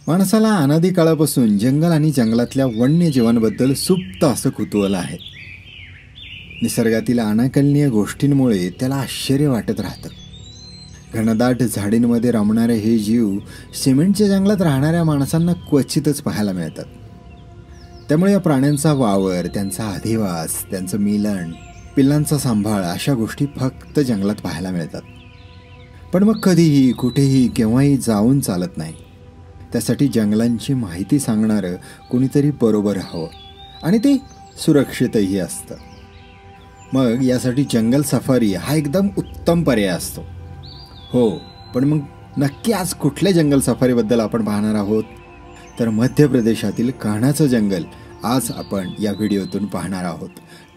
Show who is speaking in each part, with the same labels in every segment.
Speaker 1: माणसाला अनादी काळापासून जंगल आणि जंगलातल्या वन्यजीवांबद्दल सुप्त असं कुतूहल आहे. निसर्गातील अनाकलनीय गोष्टींमुळे त्याला आश्चर्य वाटत राहतं. घनदाट झाडींमध्ये रमणारे हे जीव सिमेंटच्या जंगलात राहणाऱ्या माणसांना क्वचितच पाहायला मिळतात. त्यामुळे या प्राण्यांचा वावर, त्यांचा अधिवास, त्यांचं मिलन, पिल्लांचा सांभाळ अशा गोष्टी फक्त जंगलात पाहायला मिळतात. पण मग कधीही, कुठेही, केव्हाही जाऊन चालत नाही. त्यासाठी जंगलांची माहिती सांगणारं कोणीतरी बरोबर हवं आणि ते सुरक्षितही असतं. मग यासाठी जंगल सफारी हा एकदम उत्तम पर्याय असतो. हो, पण मग नक्की आज कुठल्या जंगल सफारीबद्दल आपण पाहणार आहोत? तर मध्य प्रदेशातील कान्हाचं जंगल आज आपण या व्हिडिओतून पाहणार आहोत.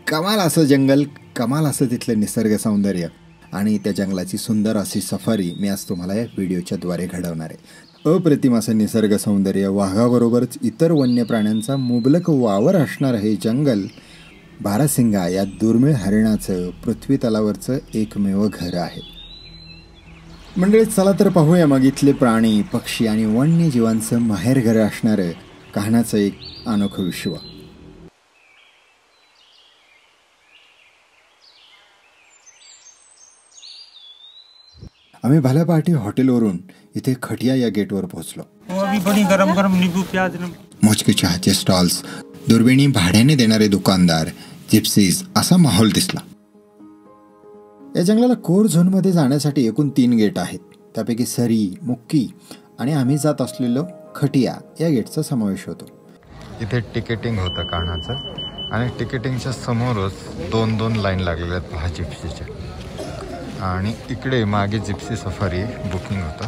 Speaker 1: कमाल असं जंगल, कमाल असं तिथलं निसर्ग सौंदर्य आणि त्या जंगलाची सुंदर अशी सफारी मी आज तुम्हाला या व्हिडिओच्या द्वारे घडवणार आहे. अप्रतिम असं निसर्ग सौंदर्य, वाघाबरोबरच इतर वन्य प्राण्यांचा मुबलक वावर असणारं हे जंगल बारासिंगा या दुर्मिळ हरिणाचं पृथ्वी तलावरचं एकमेव घर आहे. मंडळी, चला तर पाहूया मग इथले प्राणी, पक्षी आणि वन्यजीवांचं माहेरघर असणारं कान्हाचं एक अनोखं विश्व. आम्ही भल्या पहाटे हॉटेलवरून इथे खटिया या गेटवर पोहोचलो. मोजके चहाचे स्टॉल्स, दुर्बिणी भाड्याने देणारे दुकानदार, जिप्सीज असा माहोल दिसला. या जंगलाला कोर झोनमध्ये जाण्यासाठी एकूण 3 गेट आहेत. त्यापैकी सरी, मुक्की आणि आम्ही जात असलेलो खटिया या गेटचा समावेश होतो.
Speaker 2: इथे तिकीटिंग होतं कान्हाचं आणि तिकीटिंगच्या समोरच 2 लाईन लागलेल्या आहेत 10 जिप्सीच्या. आणि इकडे मागे जिप्सी सफारी बुकिंग होतं.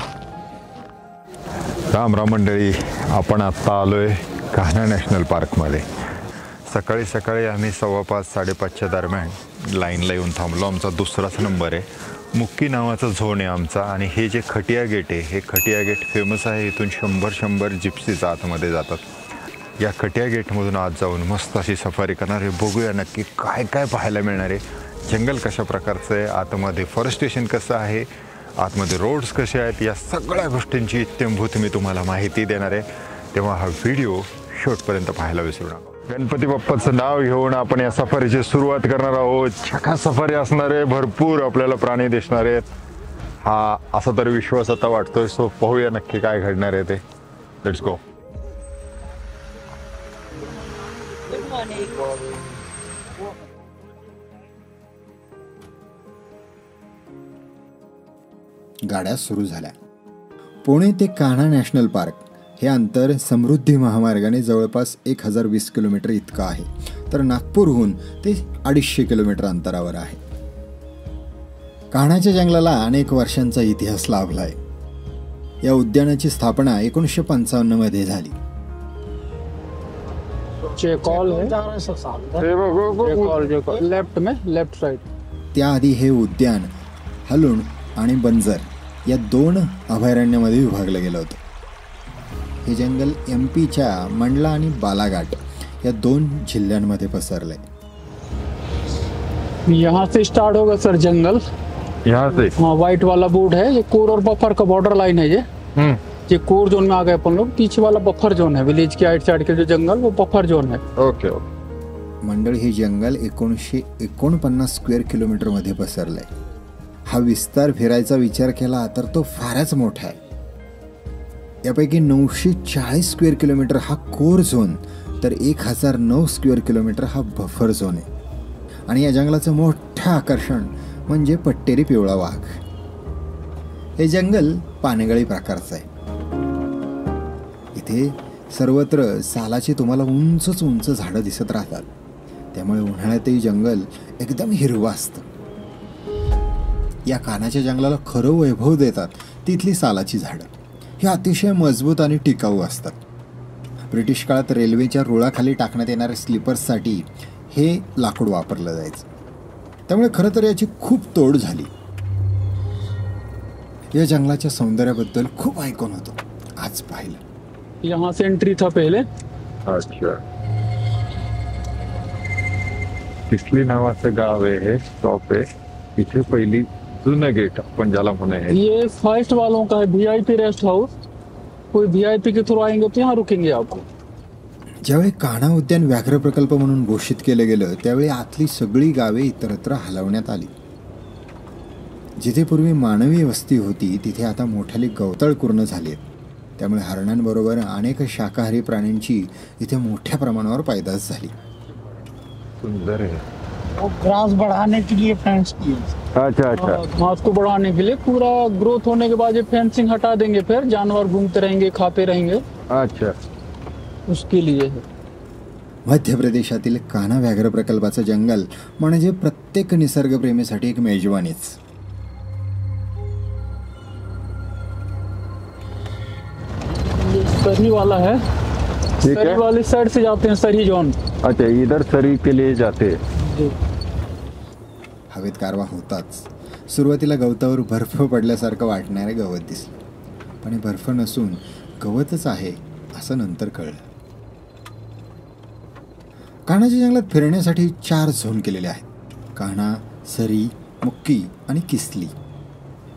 Speaker 2: राम राम मंडळी, आपण आत्ता आलो आहे कान्हा नॅशनल पार्कमध्ये. सकाळी सकाळी आम्ही 5:15-5:30च्या दरम्यान लाईनला येऊन थांबलो. आमचा दुसराच नंबर आहे. मुक्की नावाचा झोन आहे आमचा. आणि हे जे खटिया गेट आहे, हे खटिया गेट फेमस आहे. इथून 100 जिप्सीज आतमध्ये जातात. या खटिया गेटमधून आत जाऊन मस्त अशी सफारी करणार आहे. बघूया नक्की काय काय पाहायला मिळणार आहे. जंगल कशा प्रकारचं आहे, आतमध्ये फॉरेस्टेशन कसं आहे, आतमध्ये रोड्स कसे आहेत, या सगळ्या गोष्टींची इत्थंभूत मी तुम्हाला माहिती देणार आहे. तेव्हा हा व्हिडिओ शेवटपर्यंत पाहायला विसरू नका. गणपती बाप्पाचं नाव घेऊन आपण या सफारीची सुरुवात करणार आहोत. झकास सफारी असणार आहे. भरपूर आपल्याला प्राणी दिसणार आहेत. हा असा तरी विश्वास आता वाटतोय. सो पाहूया नक्की काय घडणार आहे ते. Let's go.
Speaker 1: गाड्या सुरू झाल्या. पुणे ते कान्हा नॅशनल पार्क हे अंतर समृद्धी महामार्गाने जवळपास 1020 किलोमीटर इतकं आहे. तर नागपूरहून ते 250 किलोमीटर अंतरावर आहे. कान्हाच्या जंगलाला अनेक वर्षांचा इतिहास लाभला आहे. या उद्यानाची स्थापना 1955 मध्ये झाली. त्याआधी हे उद्यान हलुण आणि बंजर या 2 अभयारण्यामध्ये विभागलं गेलं होतं. हे जंगल MP-च्या मंडला आणि बालाघाट या 2 जिल्ह्यांमध्ये पसरलंय.
Speaker 3: यहाँ से स्टार्ट होगा सर जंगल.
Speaker 2: यहाँ से
Speaker 3: हाँ, व्हाइट वाला बोर्ड है, ये कोर और बफर का बॉर्डर लाइन है. ये कोर जोन में आ गए अपन लोग. पीछे वाला बफर जोन है, विलेज के आइट साइड के जो जंगल वो बफर जोन है.
Speaker 2: ओके.
Speaker 1: मंडळ, हे जंगल 1949 स्क्वेअर किलोमीटर मध्ये पसरलंय. हा विस्तार फिरायचा विचार केला तर तो फारच मोठा आहे. यापैकी 940 स्क्वेअर किलोमीटर हा कोर झोन, तर 1009 स्क्वेअर किलोमीटर हा बफर झोन आहे. आणि या जंगलाचं मोठं आकर्षण म्हणजे पट्टेरी पिवळा वाघ. हे जंगल पानगळी प्रकारचं आहे. इथे सर्वत्र सालाची तुम्हाला उंच झाडं दिसत राहतात. त्यामुळे उन्हाळ्यातही जंगल एकदम हिरवं असतं. या कान्हाच्या जंगलाला खरं वैभव देतात तिथली सालाची झाडं. ही अतिशय मजबूत आणि टिकाऊ असतात. ब्रिटिश काळात रेल्वेच्या रुळाखाली टाकण्यात येणाऱ्या स्लीपर्ससाठी हे लाकूड वापरलं जायचं. त्यामुळे खरं तर याची खूप तोड झाली. या जंगलाच्या सौंदर्याबद्दल खूप ऐकून होतो, आज पाहिलं.
Speaker 3: यहाँ से एंट्री था पहले.
Speaker 2: अच्छा. तिसली नावाचं गाव आहे, हे स्टॉप आहे. इथे पहिली जुनं गेट आपण ज्याला म्हणूया.
Speaker 3: ये फर्स्ट वालों का है, VIP रेस्ट हाउस. कोई VIP के थ्रू आएंगे तो यहाँ रुकेंगे आपको।
Speaker 1: ज्यावेळी कान्हा उद्यान व्याघ्र प्रकल्प म्हणून घोषित केलं गेलं त्यावेळी आतली सगळी गावे इतरत्र हलवण्यात आली. जिथे पूर्वी मानवी वस्ती होती तिथे आता मोठाली गवताळ कुरणं झाली आहेत. त्यामुळे हरणांबरोबर अनेक शाकाहारी प्राण्यांची इथे मोठ्या प्रमाणावर पैदास झाली.
Speaker 2: सुंदर है.
Speaker 4: वो ग्रास बढ़ाने के लिए फेंस किए।
Speaker 2: अच्छा अच्छा.
Speaker 3: घास को बढ़ाने के लिए पूरा ग्रोथ होने के बाद ये फेंसिंग हटा देंगे, फिर जानवर घूमते रहेंगे, खाते रहेंगे,
Speaker 2: अच्छा.
Speaker 3: उसके लिए है।
Speaker 1: मध्य प्रदेशातील कान्हा व्याघ्र प्रकल्पाचं जंगल म्हणजे प्रत्येक निसर्गप्रेमीसाठी एक मेजवानीच.
Speaker 3: सरी वाला है,
Speaker 2: ठीक
Speaker 3: सरी
Speaker 2: है.
Speaker 3: वाली साइड से जाते हैं, सरी जोन।
Speaker 2: अच्छा, इधर सरी के लिए जाते.
Speaker 1: हवेत गारवा होताच. सुरुवातीला गवतावर बर्फ पडल्यासारखं वाटणारे गवत दिसलं, पण हे बर्फ नसून गवतच आहे असं नंतर कळलं. कान्हाच्या जंगलात फिरण्यासाठी 4 झोन केलेले आहेत. कान्हा, सरी, मुक्की आणि किसली.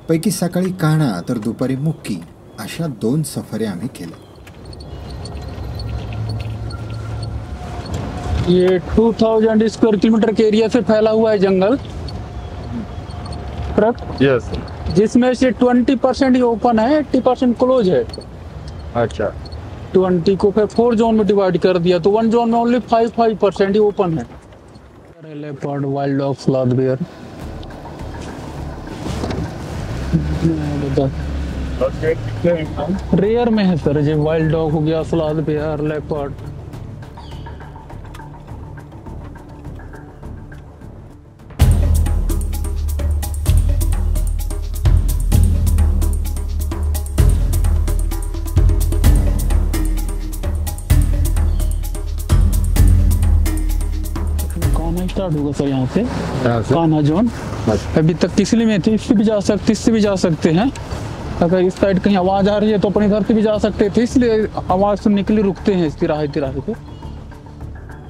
Speaker 1: पैकी सकाळी कान्हा तर दुपारी मुक्की अशा 2 सफरे आम्ही केल्या.
Speaker 3: ये 2000 स्क्वायर किलोमीटर के एरिया से फैला हुआ है जंगल,
Speaker 2: यस.
Speaker 3: जिसमें से 20% ही ओपन है, 80% क्लोज है।
Speaker 2: अच्छा.
Speaker 3: 20 को फिर 4 जोन में डिवाइड कर दिया, तो 1 जोन में ओनली 5% ही ओपन है। Leopard, wild dog, sloth bear, rare में है सर, जो वाइल्ड डॉग हो गया, स्लॉथ बेयर, लेपर्ड। स्टार्ट होगा सर यहाँ से कान्हा जोन। अभी तक किसली में थे, इससे भी जा सकते, इससे भी जा सकते हैं। अगर इस साइड कहीं आवाज आ रही है तो अपने इधर से भी जा सकते थे, इसलिए आवाज सुनने के लिए रुकते हैं इस तिराहे पे।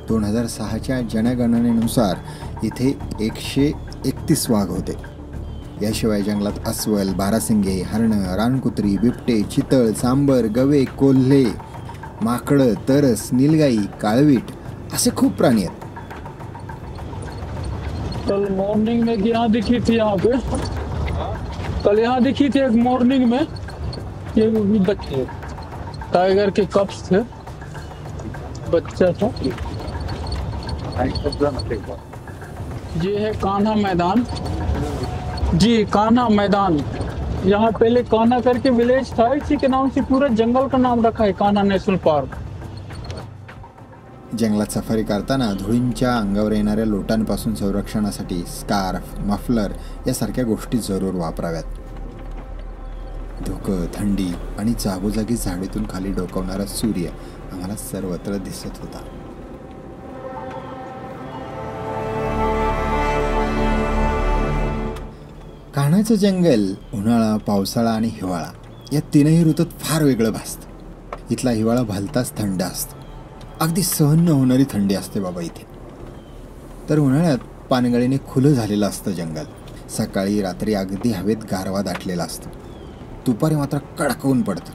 Speaker 1: 2006च्या जनगणनेनुसार इथे 131 वाघ होते. याशिवाय जंगलात अस्वल, बारासिंगे, हरणं, रानकुत्री, बिबटे, चितळ, सांबर, गवे, कोल्हे, माकडं, तरस, नीलगाई, काळवीट असे खूप प्राणी आहेत.
Speaker 3: कल मॉर्निंग में यहाँ दिखी थी, यहाँ पे कल यहाँ दिखी थी एक मॉर्निंग में, ये भी बच्चे टाइगर के कप्स थे, बच्चा था। ये है कान्हा मैदान जी, कान्हा मैदान। यहाँ पहले कान्हा करके विलेज था, इसी के नाम से पूरा जंगल का नाम रखा है कान्हा नेशनल पार्क।
Speaker 1: जंगलात सफारी करताना धुळींच्या अंगावर येणाऱ्या लोटांपासून संरक्षणासाठी स्कार्फ, मफलर यासारख्या गोष्टी जरूर वापराव्यात. धुकं, थंडी आणि जागोजागी झाडीतून खाली डोकावणारा सूर्य आम्हाला सर्वत्र दिसत होता. कान्हाचं जंगल उन्हाळा, पावसाळा आणि हिवाळा या 3ही ऋतूत फार वेगळं भासतं. इथला हिवाळा भलताच थंड असतो, अगदी सहन न होणारी थंडी असते बाबा इथे. तर उन्हाळ्यात पानगळीने खुलं झालेलं असतं जंगल. सकाळी रात्री अगदी हवेत गारवा दाटलेला असतो. दुपारी मात्र कडक ऊन पडतं.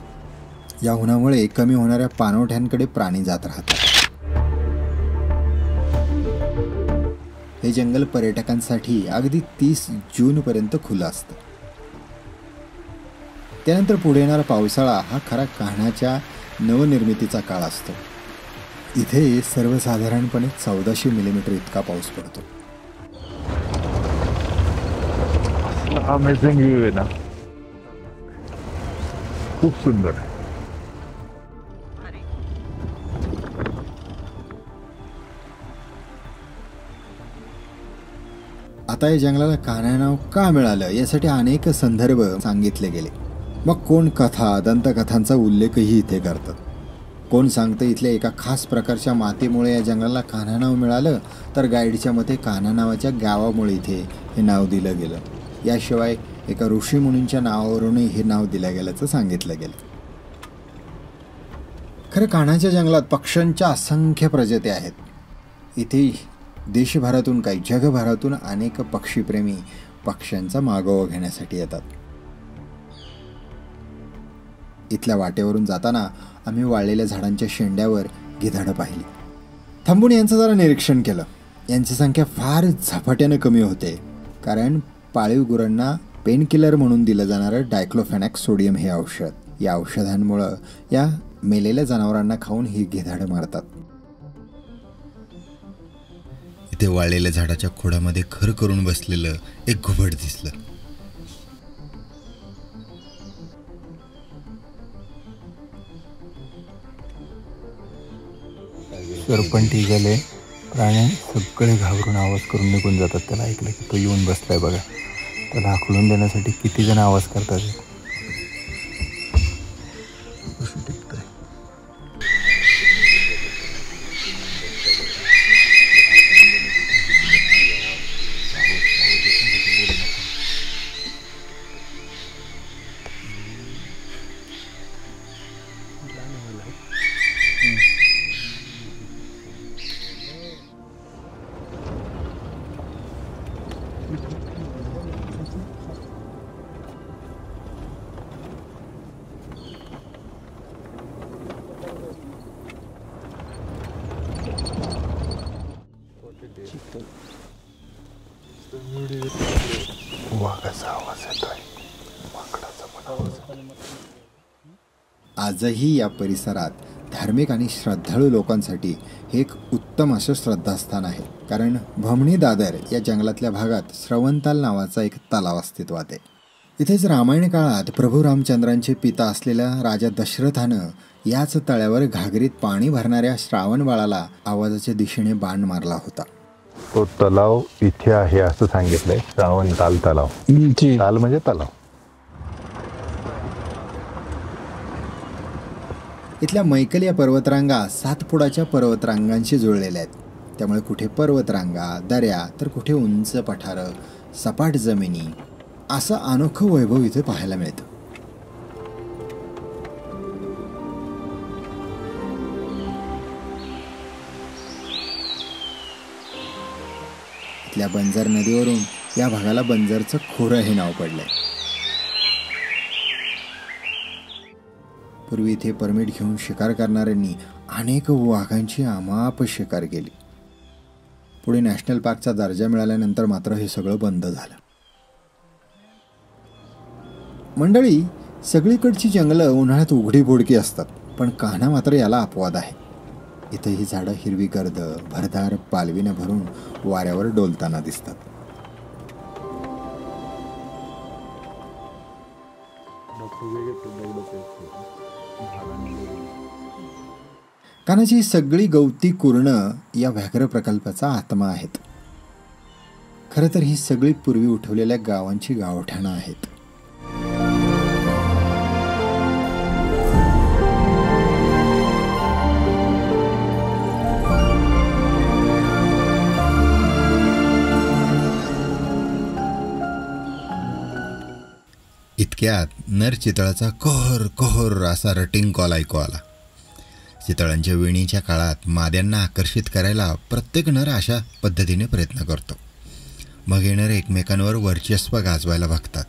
Speaker 1: या उन्हामुळे कमी होणाऱ्या पाणवठ्यांकडे प्राणी जात राहतात. हे जंगल पर्यटकांसाठी अगदी 30 जूनपर्यंत खुलं असतं. त्यानंतर पुढे येणारा पावसाळा हा खरा कान्हाच्या नवनिर्मितीचा काळ असतो. इथे सर्वसाधारणपणे 1400 मिलीमीटर इतका पाऊस पडतो.
Speaker 2: अमेझिंग व्ह्यू आहे ना, खूप सुंदर आहे.
Speaker 1: आता या जंगलाला कान्हा नाव का मिळालं यासाठी अनेक संदर्भ सांगितले गेले. मग कोण कथा, दंतकथांचा उल्लेखही इथे करतात. कोण सांगतं इथल्या एका खास प्रकारच्या मातीमुळे या जंगलाला कान्हा नाव मिळालं, तर गाईडच्या मते कान्हा नावाच्या गावामुळे इथे हे नाव दिलं गेलं. याशिवाय एका ऋषीमुनींच्या नावावरूनही हे नाव दिलं गेल्याचं सांगितलं गेलं. खरं कान्हाच्या जंगलात पक्ष्यांच्या असंख्य प्रजाती आहेत. इथे देशभरातून काही जगभरातून अनेक पक्ष्यांचा मागोवा घेण्यासाठी येतात. इथल्या वाटेवरून जाताना आम्ही वाळलेल्या झाडांच्या शेंड्यावर गिधाडं पाहिली. थांबून यांचं जरा निरीक्षण केलं. यांची संख्या फार झपाट्यानं कमी होते, कारण पाळीव गुरांना पेनकिलर म्हणून दिलं जाणारं डायक्लोफेनॅक सोडियम हे औषध, या औषधांमुळं या मेलेल्या जनावरांना खाऊन ही गिधाडं मारतात. इथे वाळलेल्या झाडाच्या खोडामध्ये खर करून बसलेलं एक घुबड दिसलं.
Speaker 5: सरपंटी गेले, प्राणी सगळे घाबरून आवाज करून निघून जातात. त्याला ऐकलं की तो येऊन बसलाय बघा. त्याला हाकलून देण्यासाठी किती जण आवाज करतात. वाघाचा आवाज येतोय, माकडाचा पण आवाज.
Speaker 1: आजही या परिसरात धार्मिक आणि श्रद्धाळू लोकांसाठी हे एक उत्तम असं श्रद्धास्थान आहे, कारण भमणी दादर या जंगलातल्या भागात श्रवणताल नावाचा एक तलाव अस्तित्वात आहे. इथेच रामायण काळात प्रभू रामचंद्रांचे पिता असलेल्या राजा दशरथानं याच तळ्यावर घागरीत पाणी भरणाऱ्या श्रावण बाळाला आवाजाच्या दिशेने बाण मारला होता.
Speaker 2: तो तलाव इथे आहे असं सांगितलंय, श्रावणताल तलाव. ताल म्हणजे तलाव.
Speaker 1: इथल्या मैकल या पर्वतरांगा 7 फुटाच्या पर्वतरांगांशी जुळलेल्या आहेत. त्यामुळे कुठे पर्वतरांगा, दऱ्या, तर कुठे उंच पठारं, सपाट जमिनी, असं अनोखं वैभव इथे पाहायला मिळतं. इथल्या बंजर नदीवरून या भागाला बंजरचं खोरं हे नाव पडलंय. पूर्वी इथे परमिट घेऊन शिकार करणाऱ्यांनी अनेक वाघांची अमाप शिकार केली. पुढे नॅशनल पार्कचा दर्जा मिळाल्यानंतर मात्र हे सगळं बंद झालं. मंडळी, सगळीकडची जंगलं उन्हाळ्यात उघडी असतात, पण कान्हा मात्र याला अपवाद आहे. इथे ही झाडं हिरवी गर्द, भरदार पालवीनं भरून वाऱ्यावर डोलताना दिसतात. कान्हाची सगळी गवती कुरणं या व्याघ्र प्रकल्पाचा आत्मा आहेत. खरं तर ही सगळी पूर्वी उठवलेल्या गावांची गावठाणं आहेत. इतक्यात नर चितळाचा कोहर कोहर असा रटिंग कॉल ऐकू आला. चितळांच्या विणीच्या काळात माद्यांना आकर्षित करायला प्रत्येक नर अशा पद्धतीने प्रयत्न करतो. मग हे नर एकमेकांवर वर्चस्व गाजवायला बघतात.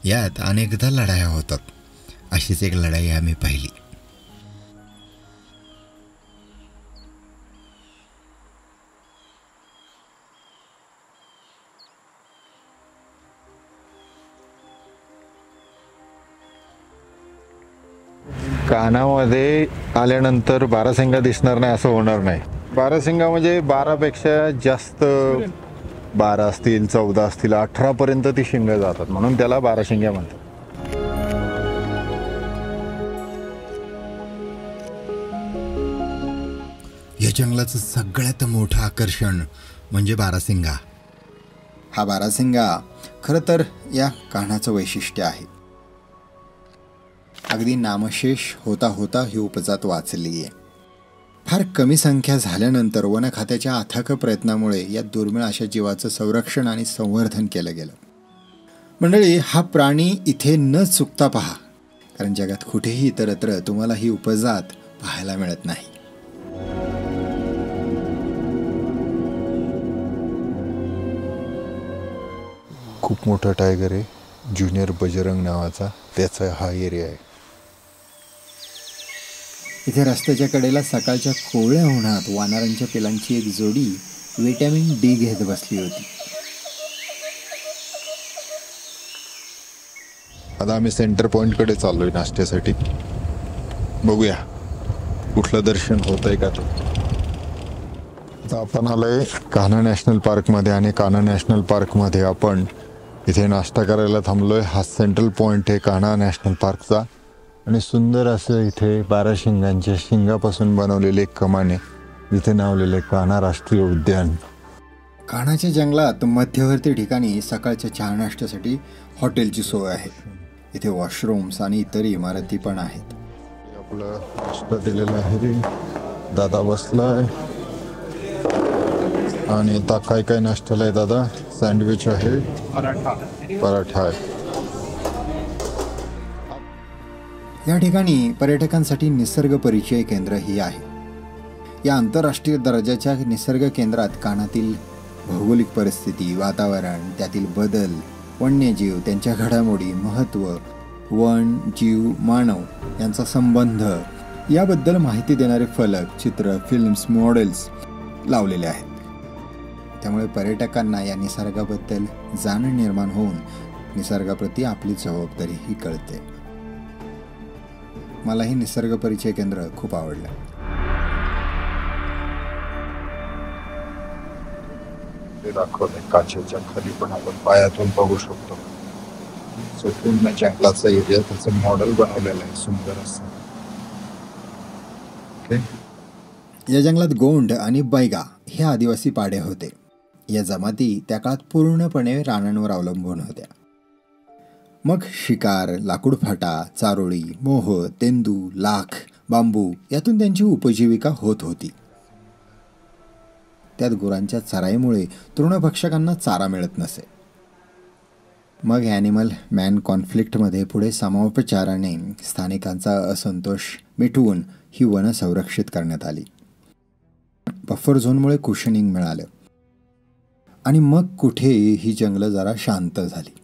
Speaker 1: यात अनेकदा लढाया होतात. अशीच एक लढाई आम्ही पाहिली.
Speaker 2: कानामध्ये आल्यानंतर बारासिंगा दिसणार नाही असं होणार नाही. बारासिंगा म्हणजे 12पेक्षा जास्त, 12 असतील, 14 असतील, 18पर्यंत ती शिंग जातात, म्हणून त्याला बाराशिंग्या म्हणतात.
Speaker 1: या जंगलाचं सगळ्यात मोठं आकर्षण म्हणजे बारासिंगा. हा बारासिंगा खरं तर या कान्हाचं वैशिष्ट्य आहे. अगदी नामशेष होता होता ही उपजात वाचली आहे. फार कमी संख्या झाल्यानंतर वन खात्याच्या अथक प्रयत्नामुळे या दुर्मिळ अशा जीवाचं संरक्षण आणि संवर्धन केलं गेलं. मंडळी, हा प्राणी इथे न चुकता पहा, कारण जगात कुठेही इतरत्र तुम्हाला ही उपजात पाहायला मिळत नाही.
Speaker 2: खूप मोठा टायगर आहे, ज्युनियर बजरंग नावाचा, त्याचा हा एरिया आहे.
Speaker 1: इथे रस्त्याच्या कडेला सकाळच्या कोवळ्या उन्हात वानरांच्या पिलांची एक जोडी व्हिटॅमिन डी घेत बसली होती.
Speaker 2: आता आम्ही सेंटर पॉईंटकडे चाललोय नाश्त्यासाठी. बघूया कुठलं दर्शन होत आहे का ते. आता आपण आलोय कान्हा नॅशनल पार्कमध्ये आणि कान्हा नॅशनल पार्कमध्ये आपण इथे नाश्ता करायला थांबलोय. हा सेंट्रल पॉईंट आहे कान्हा नॅशनल पार्कचा आणि सुंदर असं इथे 12 शिंगांच्या शिंगापासून बनवलेले एक कमान आहे जिथे नावलेले कान्हा राष्ट्रीय उद्यान.
Speaker 1: कान्हाच्या जंगलात मध्यवर्ती ठिकाणी सकाळच्या चहा नाश्त्यासाठी हॉटेलची सोय आहे. इथे वॉशरूम्स आणि इतर इमारती पण आहेत.
Speaker 2: आपलं नाश्ता दिलेला आहे. दादा बसलाय आणि आता काय काय नाश्त्याला आहे दादा? सँडविच आहे, पराठा आहे.
Speaker 1: या ठिकाणी पर्यटकांसाठी निसर्ग परिचय केंद्र ही आहे. या आंतरराष्ट्रीय दर्जाच्या निसर्ग केंद्रात कान्हातील भौगोलिक परिस्थिती, वातावरण, त्यातील बदल, वन्यजीव, त्यांच्या घडामोडी, महत्त्व, वन, जीव, मानव यांचा संबंध याबद्दल माहिती देणारे फलक, चित्र, फिल्म्स, मॉडेल्स लावलेले आहेत. त्यामुळे पर्यटकांना या निसर्गाबद्दल जाणीव निर्माण होऊन निसर्गाप्रती आपली जबाबदारीही कळते. मला हे निसर्ग परिचय केंद्र खूप आवडलं.
Speaker 2: ते दाखवलंय काचेच्या खाली पण आपण पायातून बघू शकतो. पूर्ण जंगलाचा एरिया त्याचं मॉडेल बनवलेलं आहे सुंदर असं.
Speaker 1: या जंगलात गोंड आणि बैगा हे आदिवासी पाडे होते. या जमाती त्या काळात पूर्णपणे रानांवर अवलंबून होत्या. मग शिकार, लाकूड फाटा, चारोळी, मोह, तेंदू, लाख, बांबू यातून त्यांची उपजीविका होत होती. त्यात गुरांच्या चराईमुळे तृणभक्षकांना चारा मिळत नसे. मग ॲनिमल मॅन कॉन्फ्लिक्टमध्ये पुढे समोपचाराने स्थानिकांचा असंतोष मिटवून ही वनं संरक्षित करण्यात आली. बफर झोनमुळे कुशनिंग मिळालं आणि मग कुठे ही जंगलं जरा शांत झाली.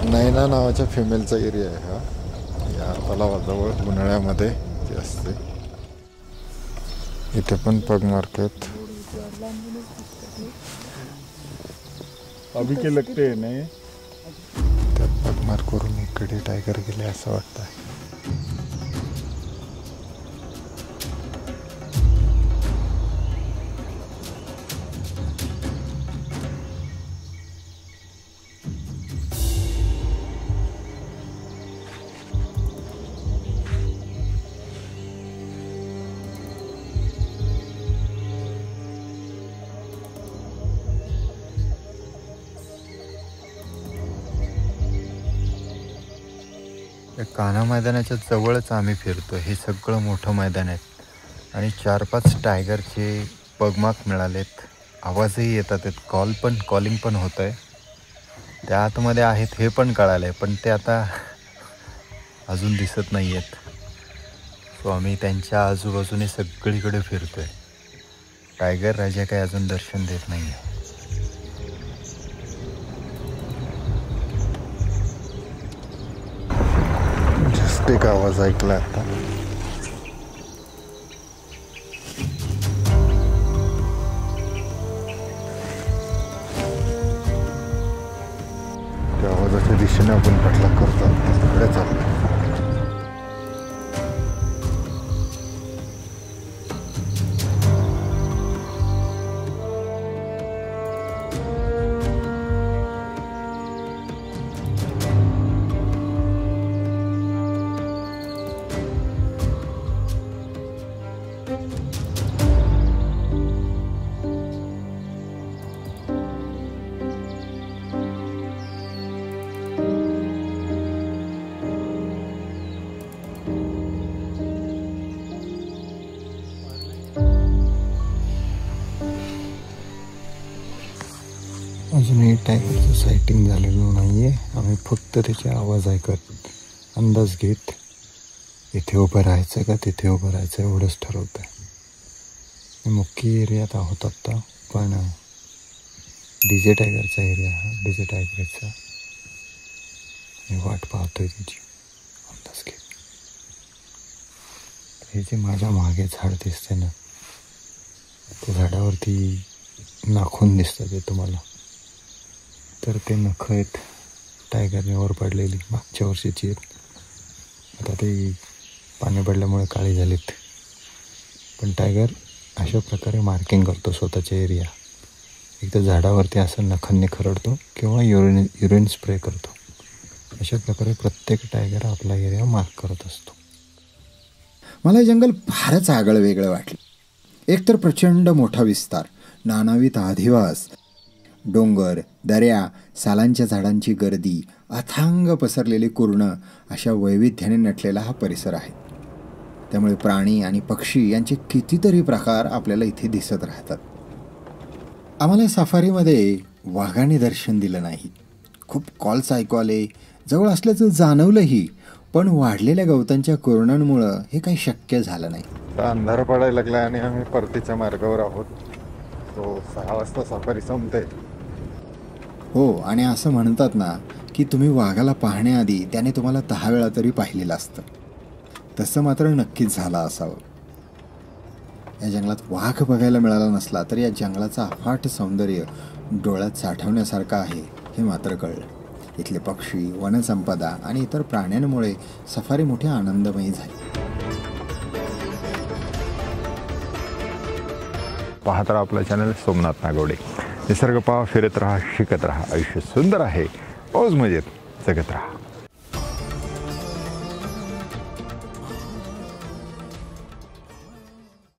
Speaker 2: नैना नावाच्या फिमेलचा एरिया आहे हा. या तलावाजवळ उन्हाळ्यामध्ये ते असते. इथे पण पग मार्केट
Speaker 5: अभी के लगते हैं नाही.
Speaker 2: त्या पग मार्क करून इकडे टायगर गेले असं वाटतं. कान्हा मैदानाच्या जवळच आम्ही फिरतो. हे सगळं मोठं मैदान आहे आणि 4-5 टायगरचे पगमार्क मिळालेत. आवाजही येतात आहेत. कॉलिंग पण होत आहे. त्या आतमध्ये आहेत हे पण कळालं आहे, पण ते आता अजून दिसत नाही आहेत. सो आम्ही त्यांच्या आजूबाजूने सगळीकडे फिरतो आहे. टायगर राजा काही अजून दर्शन देत नाही आहे. एक आवाज ऐकला आता. त्या आवाजाच्या दिशेने आपण पाठलाग करतो. तिकडे चाललो.
Speaker 5: टायगरचं सायटिंग झालेलं नाही आहे. आम्ही फक्त त्याचे आवाज ऐकत अंदाज घेत इथे उभं राहायचं का तिथे उभं राहायचं एवढंच ठरवतं आहे. मुख्य एरियात आहोत आत्ता, पण डीजे टायगरचा एरिया हा डीजे टायगरचा मी वाट पाहतोय त्याची अंदाज घेत. हे जे माझ्या मागे झाड दिसते ना, त्या झाडावरती नाखून दिसतात ते तुम्हाला, तर ते नखं आहेत टायगरने वर पडलेली मागच्या वर्षीची आहेत. आता ते पाणी पडल्यामुळे काळी झालीत, पण टायगर अशा प्रकारे मार्किंग करतो स्वतःच्या एरिया. एकदा झाडावरती असं नखांनी खरडतो किंवा युरिन स्प्रे करतो. अशा प्रकारे प्रत्येक टायगर आपला एरिया मार्क करत असतो.
Speaker 1: मला हे जंगल फारच आगळं वेगळं वाटलं. एकतर प्रचंड मोठा विस्तार, नानाविध अधिवास, डोंगर, दऱ्या, सालांच्या झाडांची गर्दी, अथांग पसरलेली कुरणं, अशा वैविध्याने नटलेला हा परिसर आहे. त्यामुळे प्राणी आणि पक्षी यांचे कितीतरी प्रकार आपल्याला इथे दिसत राहतात. आम्हाला सफारीमध्ये वाघाने दर्शन दिलं नाही. खूप कॉल्स ऐकू आले, जवळ असल्याचं जाणवलंही, पण वाढलेल्या गवतांच्या कुरणांमुळं हे काही शक्य झालं नाही.
Speaker 2: अंधार पडायला लागला आणि आम्ही परतीच्या मार्गावर आहोत. तो 6 वाजता सफारी संपते.
Speaker 1: हो, आणि असं म्हणतात ना की तुम्ही वाघाला पाहण्याआधी त्याने तुम्हाला 10 वेळा तरी पाहिलेलं असतं. तसं मात्र नक्कीच झालं असावं. या जंगलात वाघ बघायला मिळाला नसला तर या जंगलाचं अफाट सौंदर्य डोळ्यात साठवण्यासारखं आहे हे मात्र कळलं. इथले पक्षी, वनसंपदा आणि इतर प्राण्यांमुळे सफारी मोठी आनंदमयी झाली.
Speaker 2: पाहत राहा आपलं चॅनल सोमनाथ नागवडे. निसर्ग पहा, फिरत राहा, शिकत राहा. आयुष्य सुंदर आहे, पाऊस मजेत जगत राहा.